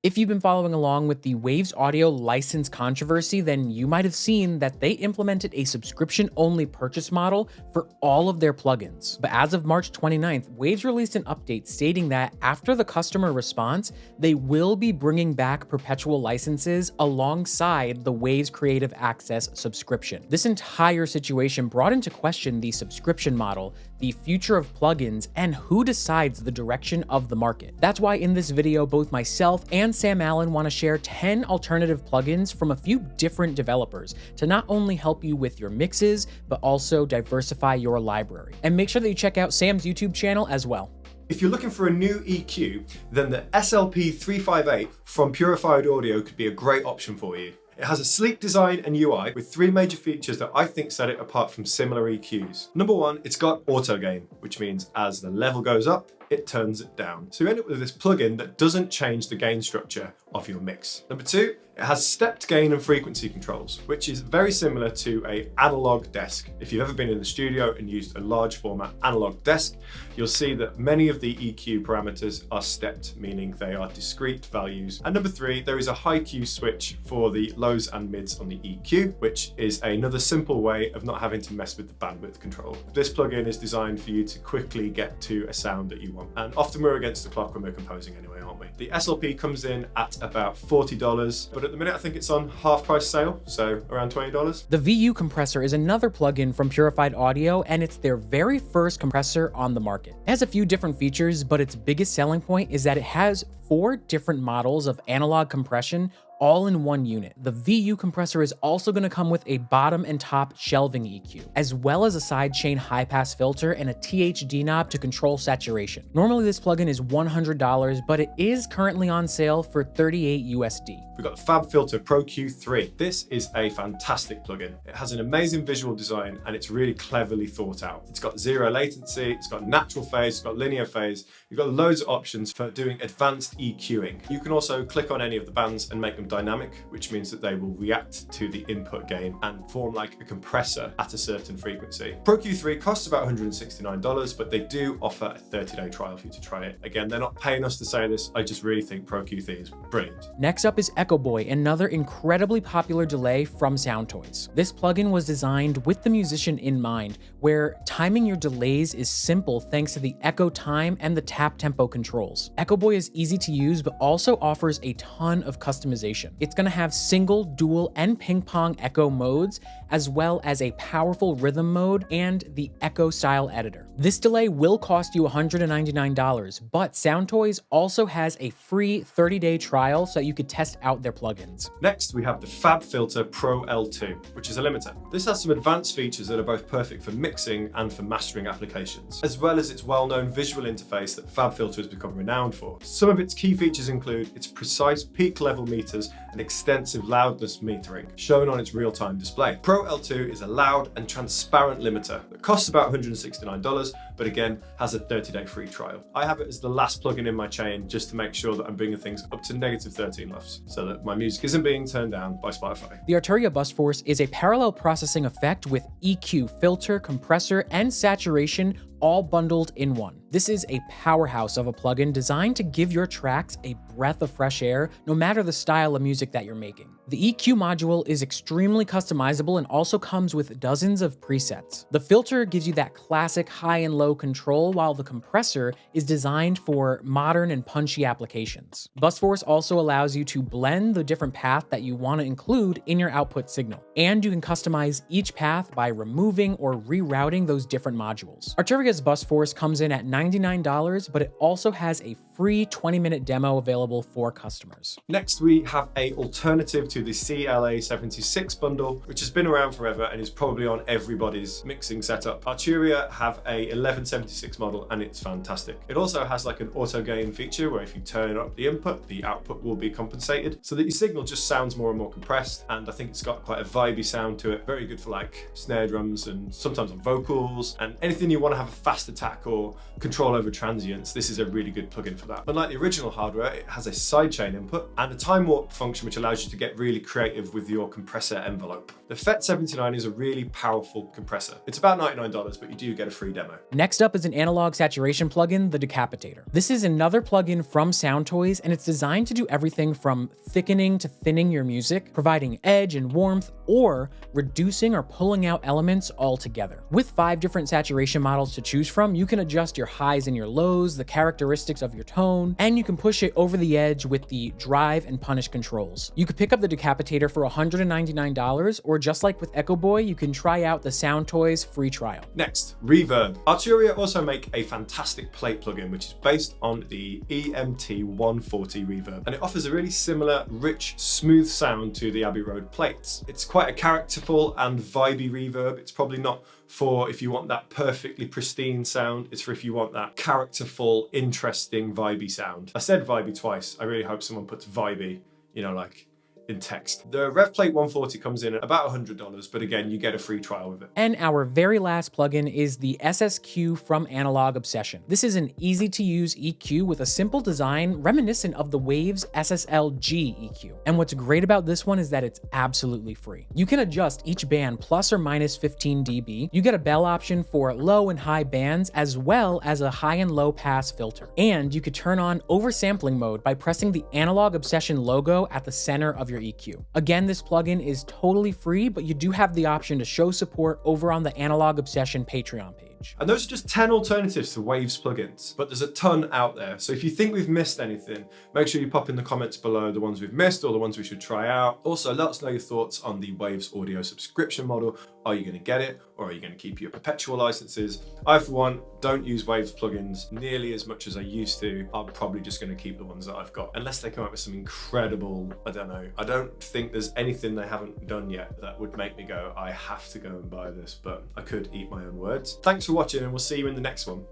If you've been following along with the Waves Audio license controversy, then you might have seen that they implemented a subscription-only purchase model for all of their plugins. But as of March 29th, Waves released an update stating that after the customer response, they will be bringing back perpetual licenses alongside the Waves Creative Access subscription. This entire situation brought into question the subscription model, the future of plugins, and who decides the direction of the market. That's why in this video, both myself and Sam Allen want to share 10 alternative plugins from a few different developers to not only help you with your mixes, but also diversify your library. And make sure that you check out Sam's YouTube channel as well. If you're looking for a new EQ, then the SLP358 from Purified Audio could be a great option for you. It has a sleek design and UI with three major features that I think set it apart from similar EQs. Number one, it's got auto gain, which means as the level goes up, it turns it down. So you end up with this plugin that doesn't change the gain structure of your mix. Number two, it has stepped gain and frequency controls, which is very similar to an analog desk. If you've ever been in the studio and used a large format analog desk, you'll see that many of the EQ parameters are stepped, meaning they are discrete values. And number three, there is a high Q switch for the lows and mids on the EQ, which is another simple way of not having to mess with the bandwidth control. This plugin is designed for you to quickly get to a sound that you want. And often we're against the clock when we're composing anyway, aren't we? The SLP comes in at about $40, but at the minute I think it's on half price sale, so around $20. The VU compressor is another plugin from Purified Audio, and it's their very first compressor on the market. It has a few different features, but its biggest selling point is that it has 4 different models of analog compression all in one unit. The VU compressor is also going to come with a bottom and top shelving EQ, as well as a sidechain high pass filter and a THD knob to control saturation. Normally this plugin is $100, but it is currently on sale for $38 USD. We've got the Fab Filter Pro Q3. This is a fantastic plugin. It has an amazing visual design and it's really cleverly thought out. It's got zero latency, it's got natural phase, it's got linear phase. You've got loads of options for doing advanced EQing. You can also click on any of the bands and make them dynamic, which means that they will react to the input gain and form like a compressor at a certain frequency. Pro Q3 costs about $169, but they do offer a 30-day trial for you to try it. Again, they're not paying us to say this. I just really think Pro Q3 is brilliant. Next up is Echo Boy, another incredibly popular delay from Soundtoys. This plugin was designed with the musician in mind, where timing your delays is simple thanks to the echo time and the tap tempo controls. Echo Boy is easy to use, but also offers a ton of customization. It's going to have single, dual, and ping pong echo modes, as well as a powerful rhythm mode and the echo style editor. This delay will cost you $199, but Soundtoys also has a free 30-day trial so that you could test out their plugins. Next, we have the Fab Filter Pro L2, which is a limiter. This has some advanced features that are both perfect for mixing and for mastering applications, as well as its well-known visual interface that Fab Filter has become renowned for. Some of its key features include its precise peak level meters and extensive loudness metering, shown on its real-time display. Pro L2 is a loud and transparent limiter that costs about $169, but again, has a 30-day free trial. I have it as the last plugin in my chain just to make sure that I'm bringing things up to -13 LUFS, so that my music isn't being turned down by Spotify. The Arturia Bus Force is a parallel processing effect with EQ, filter, compressor, and saturation all bundled in one. This is a powerhouse of a plugin designed to give your tracks a breath of fresh air, no matter the style of music that you're making. The EQ module is extremely customizable and also comes with dozens of presets. The filter gives you that classic high and low control, while the compressor is designed for modern and punchy applications. Busforce also allows you to blend the different path that you want to include in your output signal, and you can customize each path by removing or rerouting those different modules. Arturia's Busforce comes in at $99, but it also has a free 20-minute demo available for customers. Next, we have an alternative to the CLA76 bundle, which has been around forever and is probably on everybody's mixing setup. Arturia have a 1176 model and it's fantastic. It also has like an auto gain feature where if you turn up the input, the output will be compensated so that your signal just sounds more and more compressed. And I think it's got quite a vibey sound to it. Very good for like snare drums and sometimes on vocals and anything you want to have a fast attack or control over transients. This is a really good plugin for that. Unlike the original hardware, it has has a sidechain input and a time warp function which allows you to get really creative with your compressor envelope. The FET79 is a really powerful compressor. It's about $99, but you do get a free demo. Next up is an analog saturation plugin, the Decapitator. This is another plugin from Soundtoys, and it's designed to do everything from thickening to thinning your music, providing edge and warmth, or reducing or pulling out elements altogether. With 5 different saturation models to choose from, you can adjust your highs and your lows, the characteristics of your tone, and you can push it over the edge with the drive and punish controls. You could pick up the Decapitator for $199, or just like with Echo Boy, you can try out the Soundtoys free trial. Next, reverb. Arturia also make a fantastic plate plugin which is based on the EMT 140 reverb, and it offers a really similar, rich, smooth sound to the Abbey Road plates. It's quite a characterful and vibey reverb. It's probably not for if you want that perfectly pristine sound, it's for if you want that characterful, interesting, vibey sound. I said vibey twice. I really hope someone puts vibey, you know, like in text. The RevPlate 140 comes in at about $100, but again, you get a free trial with it. And our very last plugin is the SSQ from Analog Obsession. This is an easy to use EQ with a simple design reminiscent of the Waves SSL-G EQ. And what's great about this one is that it's absolutely free. You can adjust each band plus or minus 15 dB. You get a bell option for low and high bands, as well as a high and low pass filter. And you could turn on oversampling mode by pressing the Analog Obsession logo at the center of your EQ. Again, this plugin is totally free, but you do have the option to show support over on the Analog Obsession Patreon page. And those are just 10 alternatives to Waves plugins, but there's a ton out there. So if you think we've missed anything, make sure you pop in the comments below the ones we've missed or the ones we should try out. Also, let us know your thoughts on the Waves audio subscription model. Are you going to get it, or are you going to keep your perpetual licenses? I, for one, don't use Waves plugins nearly as much as I used to. I'm probably just going to keep the ones that I've got, unless they come up with some incredible, I don't know. I don't think there's anything they haven't done yet that would make me go, I have to go and buy this, but I could eat my own words. Thanks for watching, and we'll see you in the next one.